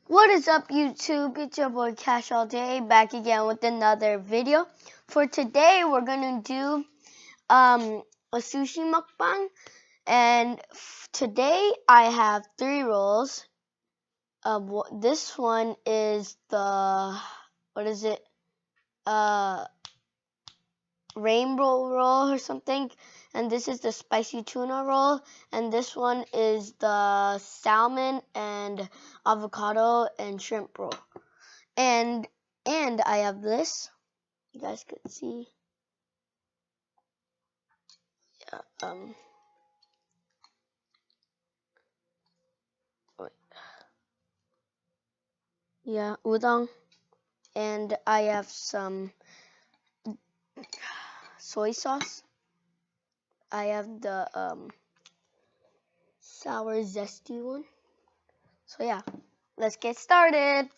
What is up, YouTube? It's your boy Cash All Day, back again with another video. For today, we're gonna do a sushi mukbang, and today I have 3 rolls. This one is the rainbow roll or something, and this is the spicy tuna roll, and this one is the salmon and avocado and shrimp roll. And I have this. You guys could see. Udon. And I have some soy sauce. I have the sour zesty one. So yeah, let's get started.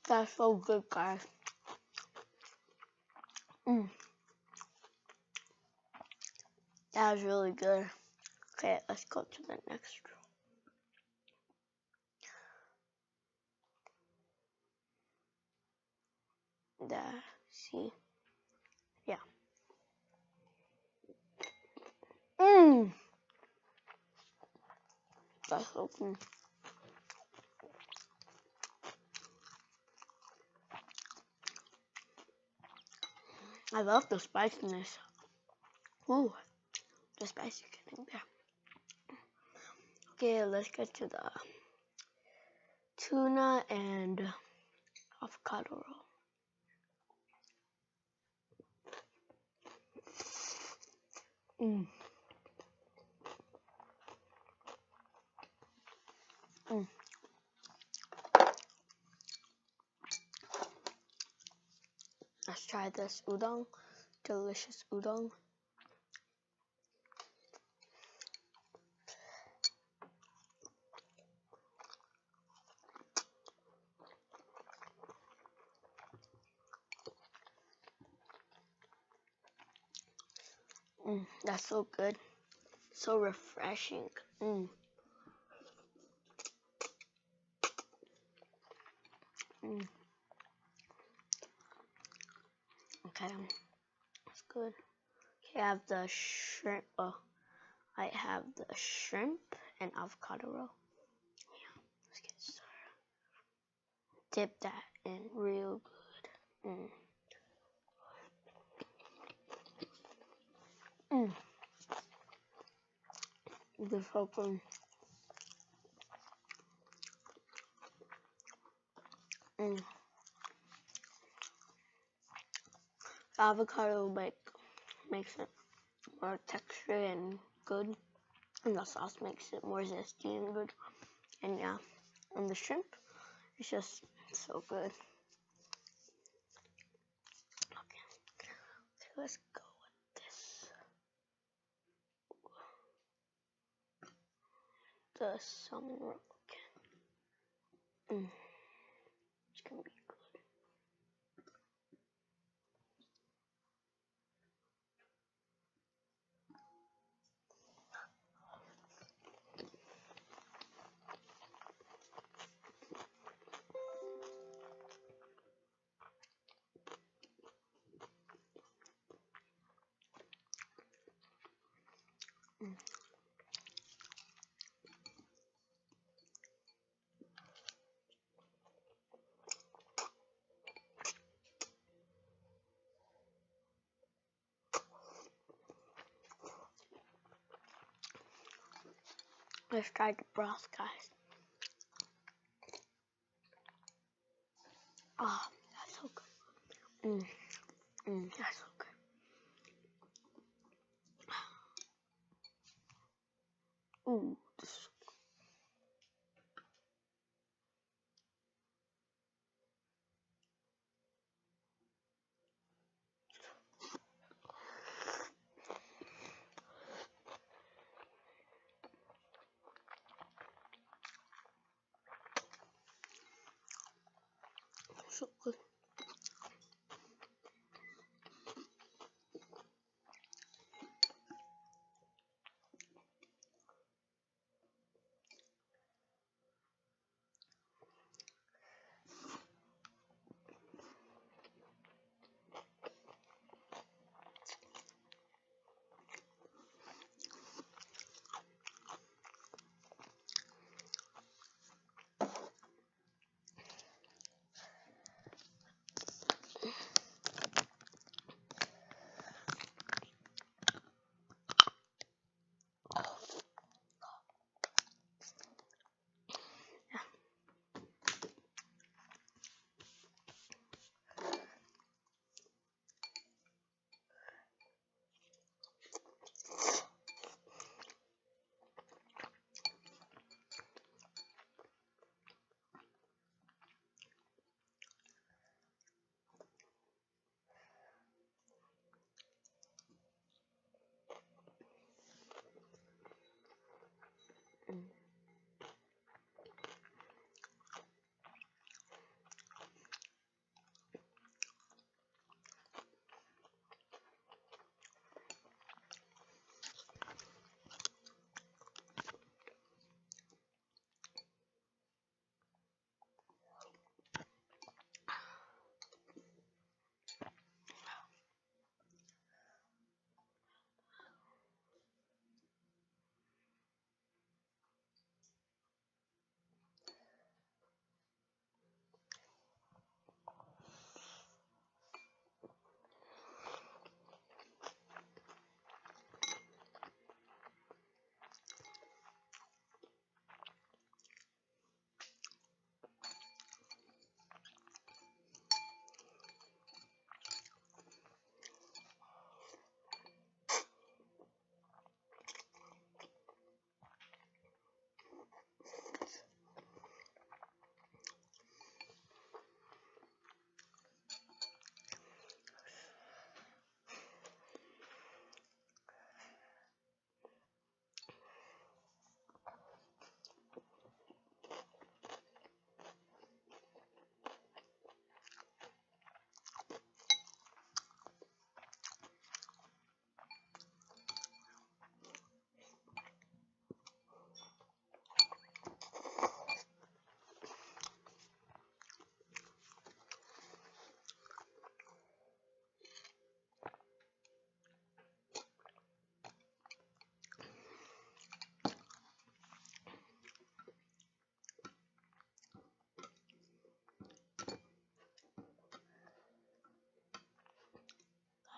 That's so good, guys. That was really good. Okay, let's go to the next row. There, see? Yeah. That's so good. I love the spiciness. Ooh, the spicy getting there. Okay, let's get to the tuna and avocado roll. Let's try this udon, delicious udon. That's so good, so refreshing. Okay, that's good. Okay, I have the shrimp. I have the shrimp and avocado roll. Yeah, let's get started. Dip that in real good. This is so good. Avocado makes it more texture and good, and the sauce makes it more zesty and good. And yeah, and the shrimp is just so good. Okay, so let's go with this. The salmon roll again. It's gonna be good. Let's try the broth, guys. Oh, that's so good. That's so good. This is so good. So good.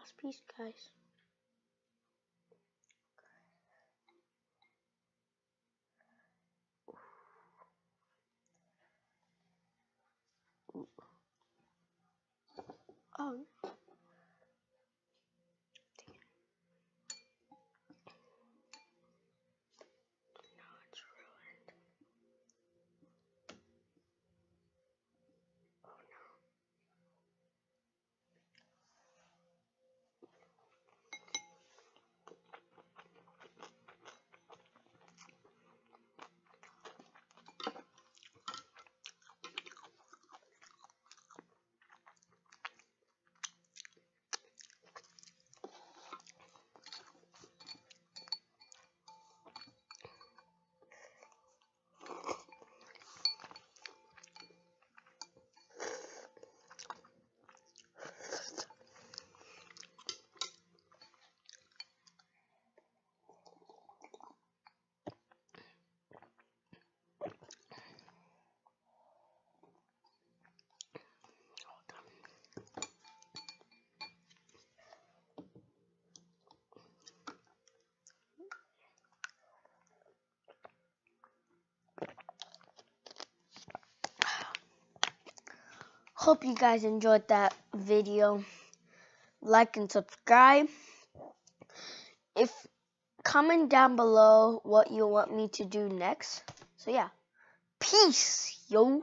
Last piece, guys. Oh. Hope you guys enjoyed that video. Like and subscribe. If comment down below what you want me to do next. So yeah. Peace, yo.